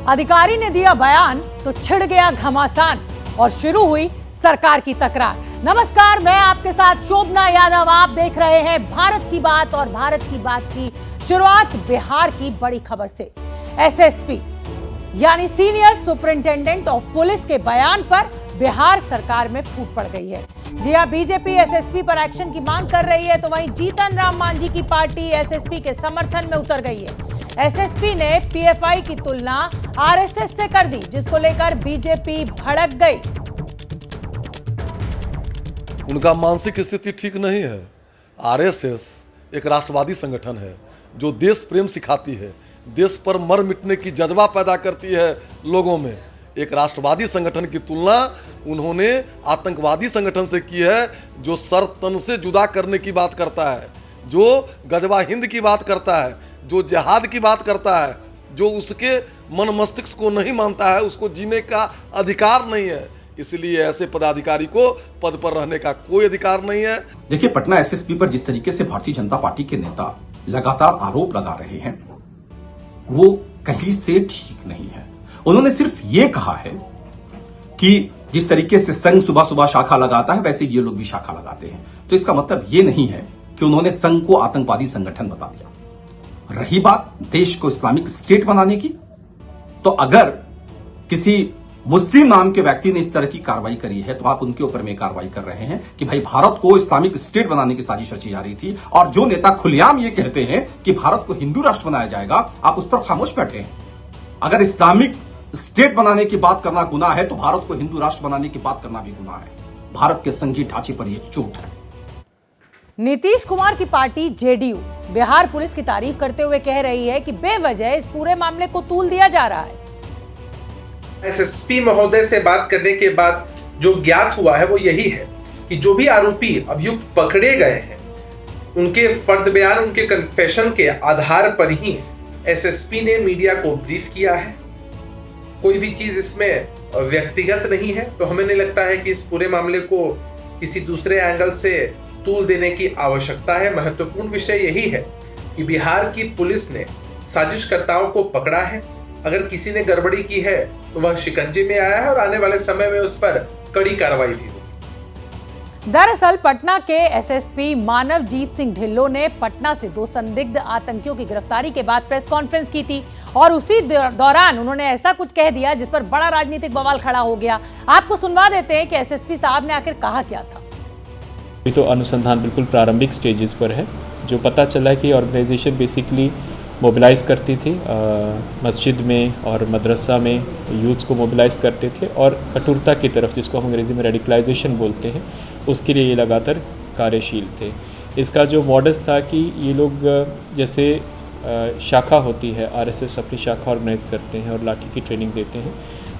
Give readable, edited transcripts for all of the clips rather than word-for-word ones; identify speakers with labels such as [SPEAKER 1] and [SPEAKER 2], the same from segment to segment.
[SPEAKER 1] अधिकारी ने दिया बयान तो छिड़ गया घमासान और शुरू हुई सरकार की तकरार। नमस्कार, मैं आपके साथ शोभना यादव। आप देख रहे हैं भारत की बात और भारत की बात की शुरुआत बिहार की बड़ी खबर से। एसएसपी यानी सीनियर सुपरिंटेंडेंट ऑफ पुलिस के बयान पर बिहार सरकार में फूट पड़ गई है। जी हां, बीजेपी एसएसपी पर एक्शन की मांग कर रही है, तो वहीं जीतन राम मांझी की पार्टी एसएसपी के समर्थन में उतर गई है। एसएसपी ने पीएफआई की तुलना आरएसएस से कर दी, जिसको लेकर बीजेपी भड़क गई।
[SPEAKER 2] उनका मानसिक स्थिति ठीक नहीं है। आरएसएस एक राष्ट्रवादी संगठन है जो देश प्रेम सिखाती है, देश पर मर मिटने की जज्बा पैदा करती है लोगों में। एक राष्ट्रवादी संगठन की तुलना उन्होंने आतंकवादी संगठन से की है, जो सर तन से जुदा करने की बात करता है, जो गजवा हिंद की बात करता है, जो जिहाद की बात करता है, जो उसके मन मस्तिष्क को नहीं मानता है, उसको जीने का अधिकार नहीं है। इसलिए ऐसे पदाधिकारी को पद पर रहने का कोई अधिकार नहीं है।
[SPEAKER 3] देखिए, पटना एसएसपी पर जिस तरीके से भारतीय जनता पार्टी के नेता लगातार आरोप लगा रहे हैं, वो कहीं से ठीक नहीं है। उन्होंने सिर्फ ये कहा है कि जिस तरीके से संघ सुबह सुबह शाखा लगाता है, वैसे ये लोग भी शाखा लगाते हैं। तो इसका मतलब ये नहीं है कि उन्होंने संघ को आतंकवादी संगठन बता दिया। रही बात देश को इस्लामिक स्टेट बनाने की, तो अगर किसी मुस्लिम नाम के व्यक्ति ने इस तरह की कार्रवाई करी है, तो आप उनके ऊपर में कार्रवाई कर रहे हैं कि भाई भारत को इस्लामिक स्टेट बनाने की साजिश रची जा रही थी। और जो नेता खुलेआम ये कहते हैं कि भारत को हिंदू राष्ट्र बनाया जाएगा, आप उस पर खामोश बैठे हैं। अगर इस्लामिक स्टेट बनाने की बात करना गुनाह है, तो भारत को हिंदू राष्ट्र बनाने की बात करना भी गुनाह है। भारत के संघीय ढांचे पर यह चोट है।
[SPEAKER 1] नीतीश कुमार की पार्टी जेडीयू बिहार पुलिस की तारीफ करते हुए कह रही है कि बेवजह इस पूरे मामले को तूल दिया जा रहा है।
[SPEAKER 4] एसएसपी महोदय से बात करने के बाद जो ज्ञात हुआ है वो यही है कि जो भी आरोपी अभियुक्त पकड़े गए हैं, उनके फर्द बयान, उनके कन्फेशन के आधार पर ही एसएसपी ने मीडिया को ब्रीफ किया है। कोई भी चीज इसमें व्यक्तिगत नहीं है। तो हमें नहीं लगता है कि इस पूरे मामले को किसी दूसरे एंगल से तूल देने की आवश्यकता है। महत्वपूर्ण विषय यही है कि बिहार की पुलिस ने साजिशकर्ताओं को पकड़ा है। अगर किसी ने गड़बड़ी की है तो वह शिकंजे में आया है और आने वाले समय में उस पर कड़ी कार्रवाई भी होगी।
[SPEAKER 1] दरअसल पटना के एसएसपी मानवजीत सिंह ढिल्लों ने पटना से 2 संदिग्ध आतंकियों की गिरफ्तारी के बाद प्रेस कॉन्फ्रेंस की थी और उसी दौरान उन्होंने ऐसा कुछ कह दिया जिस पर बड़ा राजनीतिक बवाल खड़ा हो गया। आपको सुनवा देते हैं कि एसएसपी साहब ने आखिर कहा क्या था।
[SPEAKER 5] अभी तो अनुसंधान बिल्कुल प्रारंभिक स्टेजेस पर है। जो पता चला है कि ऑर्गेनाइजेशन बेसिकली मोबिलाइज़ करती थी, मस्जिद में और मदरसा में यूथ्स को मोबिलाइज़ करते थे और कठोरता की तरफ, जिसको हम अंग्रेज़ी में रेडिकलाइजेशन बोलते हैं, उसके लिए ये लगातार कार्यशील थे। इसका जो मॉडस था कि ये लोग जैसे शाखा होती है, आरएसएस अपनी शाखा ऑर्गेनाइज़ करते हैं और लाठी की ट्रेनिंग देते हैं,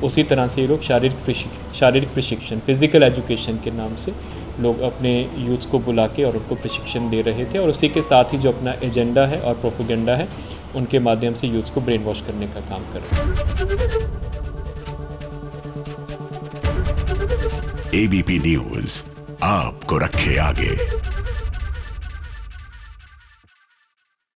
[SPEAKER 5] उसी तरह से ये लोग शारीरिक प्रशिक्षण, फिजिकल एजुकेशन के नाम से लोग अपने यूथ्स को बुला के और उनको प्रशिक्षण दे रहे थे। और उसी के साथ ही जो अपना एजेंडा है और प्रोपेगेंडा है, उनके माध्यम से यूथ्स को ब्रेन वॉश करने का काम कर रहे हैं।
[SPEAKER 6] एबीपी न्यूज़ आपको रखे आगे।